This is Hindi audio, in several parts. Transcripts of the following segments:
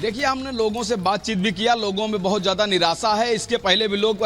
देखिए, हमने लोगों से बातचीत भी किया, लोगों में बहुत ज़्यादा निराशा है। इसके पहले भी लोग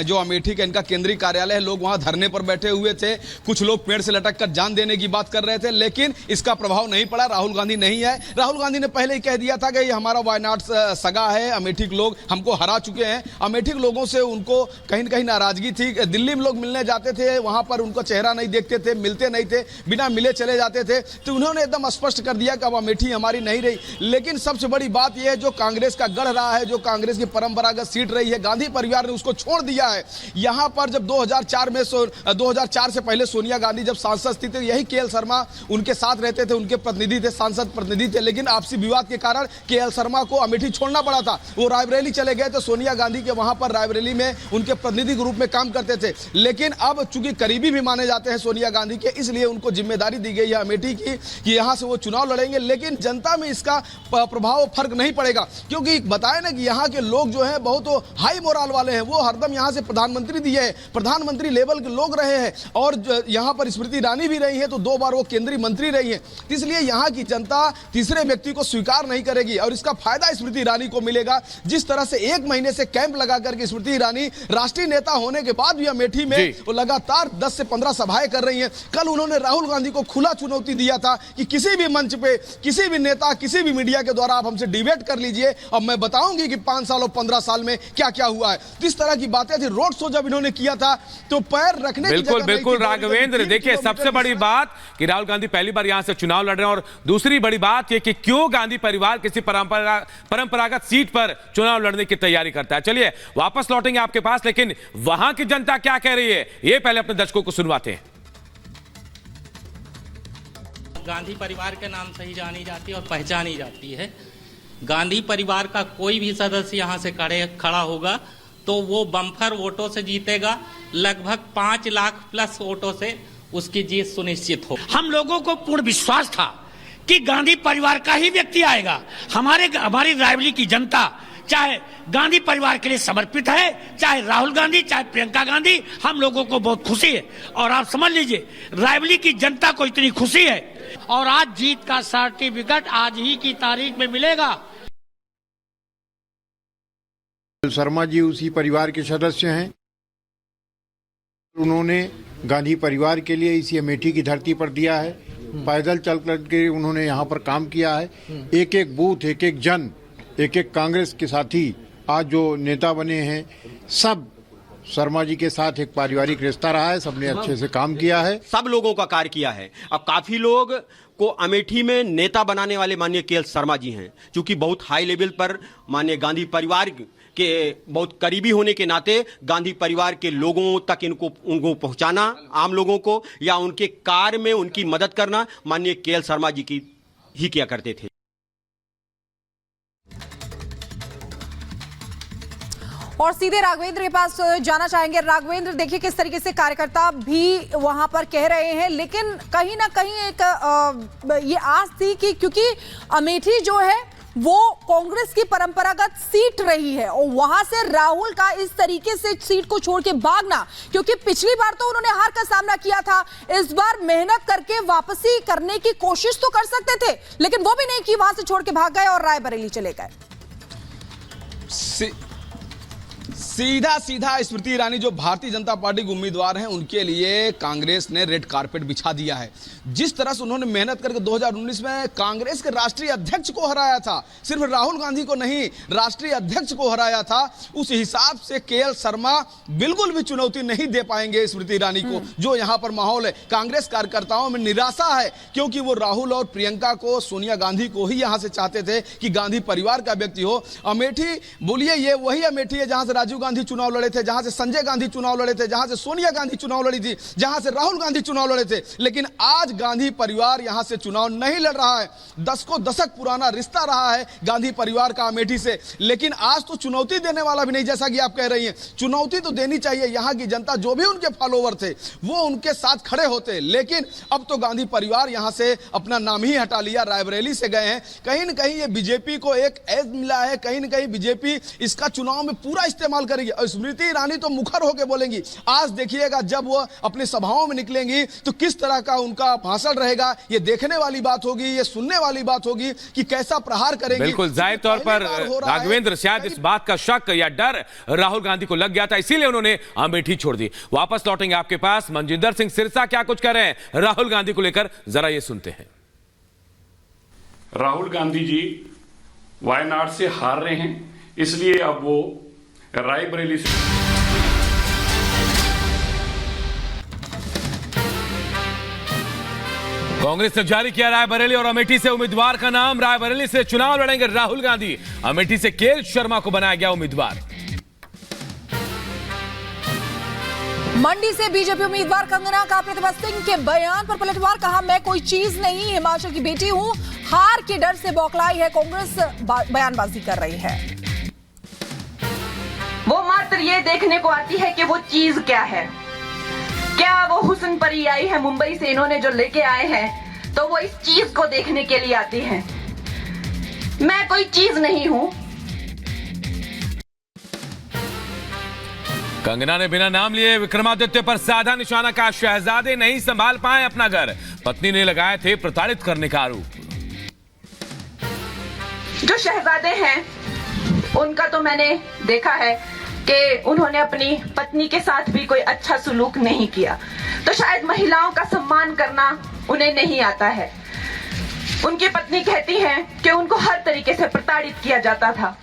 जो अमेठी का इनका केंद्रीय कार्यालय है, लोग वहाँ धरने पर बैठे हुए थे। कुछ लोग पेड़ से लटक कर जान देने की बात कर रहे थे, लेकिन इसका प्रभाव नहीं पड़ा। राहुल गांधी नहीं है। राहुल गांधी ने पहले ही कह दिया था कि ये हमारा वायनाड सगा है, अमेठी के लोग हमको हरा चुके हैं। अमेठी के लोगों से उनको कहीं न कहीं नाराजगी थी। दिल्ली में लोग मिलने जाते थे, वहाँ पर उनका चेहरा नहीं देखते थे, मिलते नहीं थे, बिना मिले चले जाते थे। तो उन्होंने एकदम स्पष्ट कर दिया कि अब अमेठी हमारी नहीं रही। लेकिन सबसे बड़ी बात यह है, जो कांग्रेस का गढ़ रहा है, जो कांग्रेस की परंपरागत सीट रही है, गांधी परिवार ने उसको छोड़ दिया है। यहां पर जब 2004 से पहले सोनिया गांधी जब सांसद थी, तो यही केएल शर्मा उनके साथ रहते थे, उनके प्रतिनिधि थे, सांसद प्रतिनिधि थे। लेकिन आपसी विवाद के कारण केएल शर्मा को अमेठी छोड़ना पड़ा था। वो रायबरेली चले गए, तो सोनिया गांधी के वहां पर रायबरेली में उनके प्रतिनिधि के रूप में काम करते थे। लेकिन अब चूंकि करीबी भी माने जाते हैं सोनिया गांधी के, इसलिए उनको जिम्मेदारी दी गई है अमेठी की कि यहां से वो चुनाव लड़ेंगे। लेकिन जनता में इसका प्रभाव फर्क नहीं पड़ेगा, क्योंकि बताया ना कि यहाँ के लोग जो हैं बहुत हाई मोरल वाले हैं। वो हरदम यहाँ से प्रधानमंत्री दिए हैं, प्रधानमंत्री लेवल के लोग रहे हैं, और यहाँ पर स्मृति ईरानी भी रही है, तो 2 बार वो केंद्रीय मंत्री रही है। इसलिए यहाँ की जनता तीसरे व्यक्ति को स्वीकार नहीं करेगी, और इसका फायदा स्मृति ईरानी को मिलेगा। जिस तरह से 1 महीने से कैंप लगा करके स्मृति ईरानी राष्ट्रीय नेता होने के बाद भी अमेठी में वो लगातार 10 से 15 सभाएं कर रही हैं। कल उन्होंने राहुल गांधी को खुला चुनौती दिया था कि किसी भी मंच पे, किसी भी नेता, किसी भी मीडिया के द्वारा आप हमसे डिबेट कर लीजिए, अब मैं बताऊंगी कि 5 साल और 15 साल में क्या क्या हुआ है। इस तरह की बातें थी। रोड शो जब इन्होंने किया था तो पैर रखने की जगह बिल्कुल राघवेंद्र, देखिए सबसे बड़ी बात कि राहुल गांधी पहली बार यहां से चुनाव लड़ रहे हैं, और दूसरी बड़ी बात यह कि क्यों गांधी परिवार किसी परंपरागत सीट पर चुनाव लड़ने की तैयारी करता है। चलिए वापस लौटेंगे आपके पास, लेकिन वहां की जनता क्या कह रही है, ये पहले अपने दर्शकों को सुनवाते हैं। गांधी परिवार के नाम से ही जानी जाती है और पहचानी जाती है। गांधी परिवार का कोई भी सदस्य यहां से खड़ा होगा तो वो बम्पर वोटों से जीतेगा। लगभग 5 लाख प्लस वोटों से उसकी जीत सुनिश्चित हो। हम लोगों को पूर्ण विश्वास था कि गांधी परिवार का ही व्यक्ति आएगा। हमारी रायबरेली की जनता चाहे गांधी परिवार के लिए समर्पित है, चाहे राहुल गांधी, चाहे प्रियंका गांधी, हम लोगों को बहुत खुशी है। और आप समझ लीजिए, रायबरेली की जनता को इतनी खुशी है, और आज जीत का सर्टिफिकेट आज ही की तारीख में मिलेगा। शर्मा जी उसी परिवार के सदस्य हैं। उन्होंने गांधी परिवार के लिए इसी अमेठी की धरती पर दिया है। पैदल चल करके उन्होंने यहाँ पर काम किया है। एक एक बूथ, एक एक जन, एक एक कांग्रेस के साथी आज जो नेता बने हैं, सब शर्मा जी के साथ एक पारिवारिक रिश्ता रहा है। सबने अच्छे से काम किया है, सब लोगों का कार्य किया है। अब काफी लोग को अमेठी में नेता बनाने वाले माननीय केएल शर्मा जी हैं, क्योंकि बहुत हाई लेवल पर माननीय गांधी परिवार के बहुत करीबी होने के नाते गांधी परिवार के लोगों तक उनको पहुंचाना, आम लोगों को, या उनके कार्य में उनकी मदद करना माननीय केएल शर्मा जी की ही किया करते थे। और सीधे राघवेंद्र के पास जाना चाहेंगे। राघवेंद्र, देखिए किस तरीके से कार्यकर्ता भी वहां पर कह रहे हैं, लेकिन कहीं ना कहीं एक ये आस थी कि क्योंकि अमेठी जो है वो कांग्रेस की परंपरागत सीट रही है, और वहां से राहुल का इस तरीके से सीट को छोड़ के भागना, क्योंकि पिछली बार तो उन्होंने हार का सामना किया था, इस बार मेहनत करके वापसी करने की कोशिश तो कर सकते थे, लेकिन वो भी नहीं की, वहां से छोड़ के भाग गए और रायबरेली चले गए। सीधा स्मृति ईरानी जो भारतीय जनता पार्टी के उम्मीदवार हैं, उनके लिए कांग्रेस ने रेड कारपेट बिछा दिया है। जिस तरह से उन्होंने मेहनत करके 2019 में कांग्रेस के राष्ट्रीय अध्यक्ष को हराया था, सिर्फ राहुल गांधी को नहीं, राष्ट्रीय अध्यक्ष को हराया था, उस हिसाब से केएल शर्मा बिल्कुल भी चुनौती नहीं दे पाएंगे स्मृति ईरानी को। जो यहां पर माहौल है, कांग्रेस कार्यकर्ताओं में निराशा है, क्योंकि वो राहुल और प्रियंका को, सोनिया गांधी को ही यहां से चाहते थे कि गांधी परिवार का व्यक्ति हो। अमेठी बोलिए, ये वही अमेठी है जहां से राजीव गांधी चुनाव लड़े थे, जहां से संजय गांधी चुनाव लड़े थे, जहां से सोनिया गांधी चुनाव लड़ी थी, जहां से राहुल गांधी चुनाव लड़े थे। लेकिन आज गांधी परिवार यहां से चुनाव नहीं लड़ रहा है। दशक पुराना रिश्ता रहा है गांधी परिवार का अमेठी से, लेकिन आज तो चुनौती देने वाला भी नहीं, जैसा कि आप कह रही हैं। चुनौती तो देनी चाहिए। यहां की जनता, जो भी उनके फॉलोवर थे, वो उनके साथ खड़े होते, लेकिन अब तो गांधी परिवार यहां से अपना नाम ही हटा लिया, रायबरेली से गए हैं। कहीं न कहीं ये बीजेपी को एक एज मिला है, कहीं न कहीं बीजेपी इसका चुनाव में पूरा इस्तेमाल करेगी। करेंगी। और स्मृति ईरानी तो मुखर होकर बोलेंगी। आज देखिएगा जब वो अपनी सभाओं में निकलेंगी तो किस तरह का उनका भाषण रहेगा, ये देखने वाली बात होगी, ये सुनने वाली बात होगी कि कैसा प्रहार करेंगी। बिल्कुल जाहिर तौर पर राघवेंद्र शायद इस बात का शक या डर राहुल गांधी को लग गया था, इसीलिए उन्होंने अमेठी छोड़ दी। वापस लौटेंगे आपके पास। मनजिंदर सिंह सिरसा क्या कुछ कह रहे हैं राहुल गांधी को लेकर, जरा ये सुनते हैं। राहुल गांधी जी वायनाड से हार रहे हैं, इसलिए अब वो रायबरेली से कांग्रेस ने जारी किया रायबरेली और अमेठी से उम्मीदवार का नाम। रायबरेली से चुनाव लड़ेंगे राहुल गांधी, अमेठी से केएल शर्मा को बनाया गया उम्मीदवार। मंडी से बीजेपी उम्मीदवार कंगना का प्रतिभा सिंह के बयान पर पलटवार, कहा मैं कोई चीज नहीं, हिमाचल की बेटी हूं, हार के डर से बौखलाई है कांग्रेस, बयानबाजी कर रही है। वो मात्र ये देखने को आती है कि वो चीज क्या है। क्या वो हुस्न परी आई है मुंबई से, इन्होंने जो लेके आए हैं, तो वो इस चीज को देखने के लिए आती है। मैं कोई चीज नहीं हूं। कंगना ने बिना नाम लिए विक्रमादित्य पर साधा निशाना का। शहजादे नहीं संभाल पाए अपना घर, पत्नी ने लगाए थे प्रताड़ित करने का आरोप। जो शहजादे हैं उनका तो मैंने देखा है कि उन्होंने अपनी पत्नी के साथ भी कोई अच्छा सुलूक नहीं किया, तो शायद महिलाओं का सम्मान करना उन्हें नहीं आता है। उनकी पत्नी कहती है कि उनको हर तरीके से प्रताड़ित किया जाता था।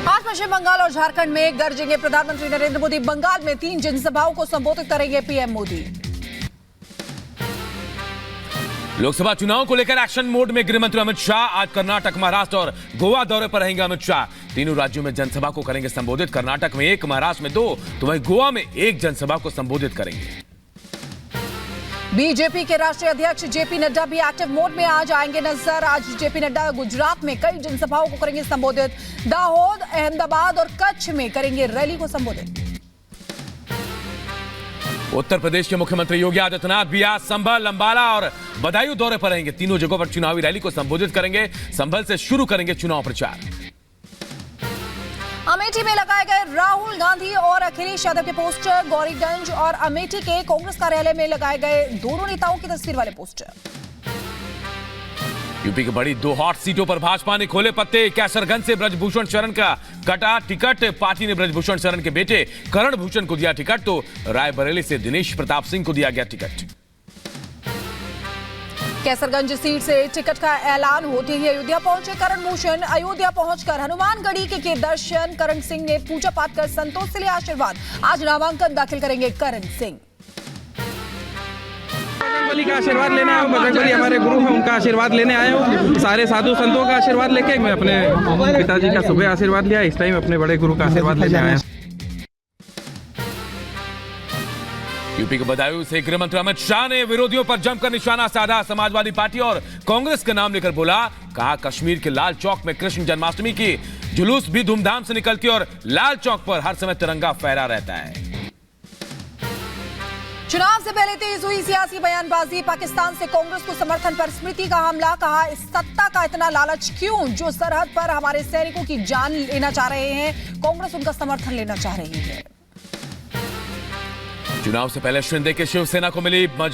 आज पश्चिम बंगाल और झारखंड में गरजेंगे प्रधानमंत्री नरेंद्र मोदी। बंगाल में 3 जनसभाओं को संबोधित करेंगे पीएम मोदी। लोकसभा चुनाव को लेकर एक्शन मोड में गृहमंत्री अमित शाह आज कर्नाटक, महाराष्ट्र और गोवा दौरे पर रहेंगे। अमित शाह तीनों राज्यों में जनसभा को करेंगे संबोधित। कर्नाटक में 1, महाराष्ट्र में 2, तो वहीं गोवा में 1 जनसभा को संबोधित करेंगे। बीजेपी के राष्ट्रीय अध्यक्ष जेपी नड्डा भी एक्टिव मोड में आज आएंगे नजर। आज जेपी नड्डा गुजरात में कई जनसभाओं को करेंगे संबोधित। दाहोद, अहमदाबाद और कच्छ में करेंगे रैली को संबोधित। उत्तर प्रदेश के मुख्यमंत्री योगी आदित्यनाथ भी आज संभल, अंबाला और बदायूं दौरे पर रहेंगे। तीनों जगहों पर चुनावी रैली को संबोधित करेंगे। संभल से शुरू करेंगे चुनाव प्रचार। अमेठी में लगाए गए राहुल गांधी और अखिलेश यादव के पोस्टर। गौरीगंज और अमेठी के कांग्रेस कार्यालय में लगाए गए दोनों नेताओं की तस्वीर वाले पोस्टर। यूपी की बड़ी 2 हॉट सीटों पर भाजपा ने खोले पत्ते। कैसरगंज से ब्रजभूषण शरण का कटा टिकट। पार्टी ने ब्रजभूषण शरण के बेटे करण भूषण को दिया टिकट, तो रायबरेली से दिनेश प्रताप सिंह को दिया गया टिकट। कैसरगंज सीट से टिकट का ऐलान होते ही अयोध्या पहुंचे करण भूषण। अयोध्या पहुंचकर हनुमानगढ़ी के किए दर्शन। करण सिंह ने पूजा पाठ कर संतोष से लिया आशीर्वाद। आज नामांकन दाखिल करेंगे करण सिंह। बजरंगबली का आशीर्वाद लेने आया हूँ। बजरंगबली हमारे गुरु हैं, उनका आशीर्वाद लेने आया हूँ। सारे साधु संतों का आशीर्वाद लेके मैं अपने पिताजी का सुबह आशीर्वाद लिया, इस टाइम अपने बड़े गुरु का आशीर्वाद लेने आया। यूपी के बदायूं से गृहमंत्री अमित शाह ने विरोधियों पर जमकर निशाना साधा। समाजवादी पार्टी और कांग्रेस का नाम लेकर बोला, कहा कश्मीर के लाल चौक में कृष्ण जन्माष्टमी की जुलूस भी धूमधाम से निकलती और लाल चौक पर हर समय तिरंगा फहरा रहता है। चुनाव से पहले तेज हुई सियासी बयानबाजी। पाकिस्तान से कांग्रेस को समर्थन पर स्मृति का हमला। कहा इस सत्ता का इतना लालच क्यों, जो सरहद पर हमारे सैनिकों की जान लेना चाह रहे हैं, कांग्रेस उनका समर्थन लेना चाह रही है। चुनाव से पहले शिंदे के शिवसेना को मिली